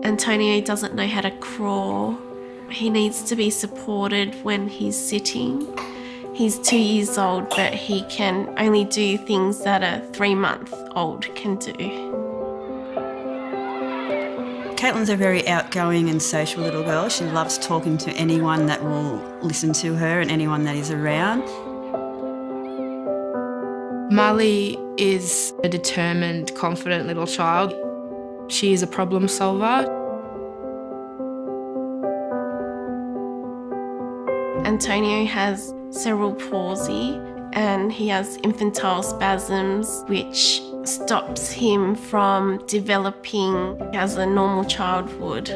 Antonio doesn't know how to crawl. He needs to be supported when he's sitting. He's 2 years old, but he can only do things that a 3-month-old can do. Caitlin's a very outgoing and social little girl. She loves talking to anyone that will listen to her and anyone that is around. Marley is a determined, confident little child. She is a problem solver. Antonio has cerebral palsy and he has infantile spasms, which stops him from developing as a normal child would.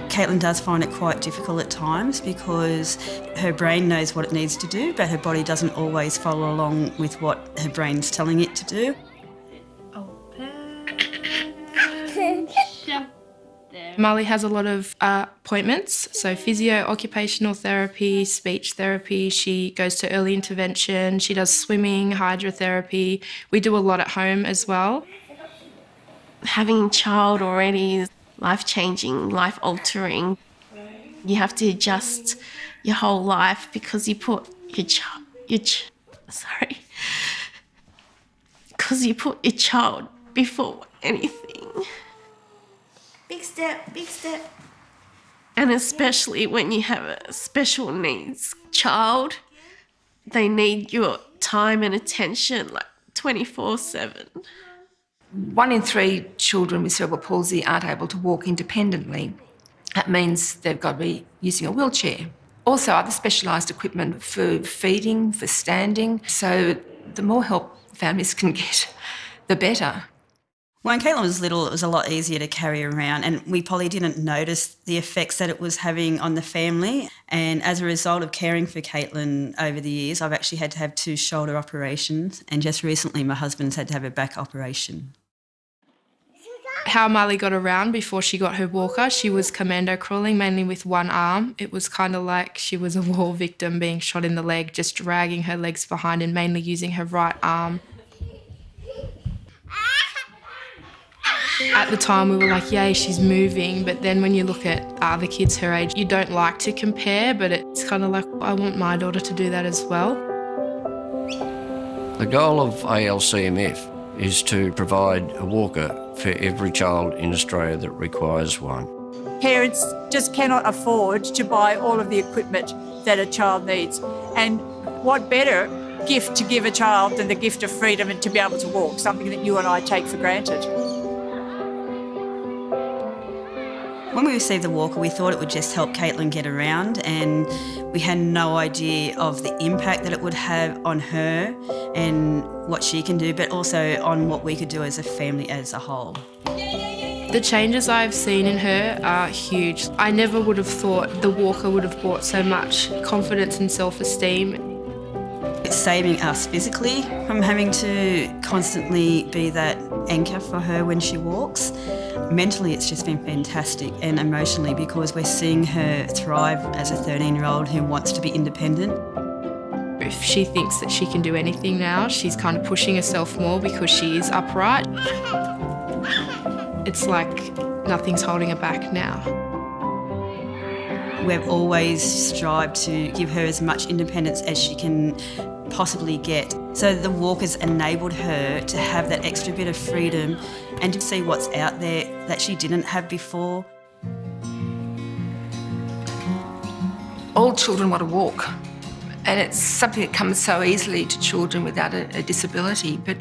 Caitlin does find it quite difficult at times because her brain knows what it needs to do, but her body doesn't always follow along with what her brain's telling it to do. Marley has a lot of appointments, so physio, occupational therapy, speech therapy. She goes to early intervention. She does swimming, hydrotherapy. We do a lot at home as well. Having a child already is life-changing, life-altering. You have to adjust your whole life because you put because you put your child before anything. Big step, big step. And especially when you have a special needs child, they need your time and attention like 24/7. 1 in 3 children with cerebral palsy aren't able to walk independently. That means they've got to be using a wheelchair. Also, other specialised equipment for feeding, for standing. So the more help families can get, the better. When Caitlin was little, it was a lot easier to carry around, and we probably didn't notice the effects that it was having on the family. And as a result of caring for Caitlin over the years, I've actually had to have 2 shoulder operations, and just recently my husband's had to have a back operation. How Marley got around before she got her walker, she was commando crawling, mainly with one arm. It was kind of like she was a war victim being shot in the leg, just dragging her legs behind and mainly using her right arm. At the time we were like, yay, she's moving, but then when you look at other kids her age, you don't like to compare, but it's kind of like, I want my daughter to do that as well. The goal of ALCMF is to provide a walker for every child in Australia that requires one. Parents just cannot afford to buy all of the equipment that a child needs. And what better gift to give a child than the gift of freedom and to be able to walk, something that you and I take for granted. When we received the walker, we thought it would just help Caitlin get around, and we had no idea of the impact that it would have on her and what she can do, but also on what we could do as a family as a whole. The changes I've seen in her are huge. I never would have thought the walker would have brought so much confidence and self-esteem. It's saving us physically from having to constantly be that anchor for her when she walks. Mentally, it's just been fantastic, and emotionally, because we're seeing her thrive as a 13-year-old who wants to be independent. If she thinks that she can do anything now, she's kind of pushing herself more because she is upright. It's like nothing's holding her back now. We've always strived to give her as much independence as she can possibly get. So the walker's enabled her to have that extra bit of freedom and to see what's out there that she didn't have before. All children want to walk, and it's something that comes so easily to children without a disability. But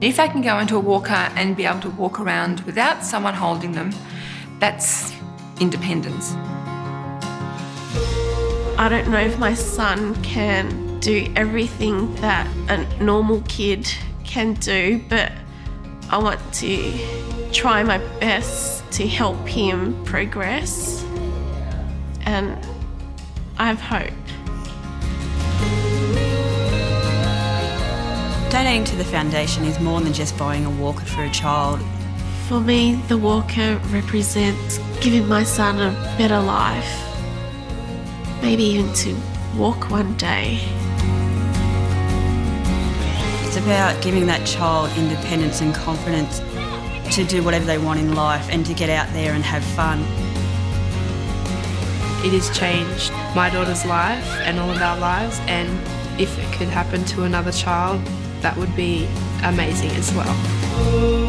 if they can go into a walker and be able to walk around without someone holding them, that's independence. I don't know if my son can do everything that a normal kid can do, but I want to try my best to help him progress, and I have hope. Donating to the foundation is more than just buying a walker for a child. For me, the walker represents giving my son a better life, maybe even to walk one day. It's about giving that child independence and confidence. to do whatever they want in life and to get out there and have fun. It has changed my daughter's life and all of our lives, and if it could happen to another child, that would be amazing as well.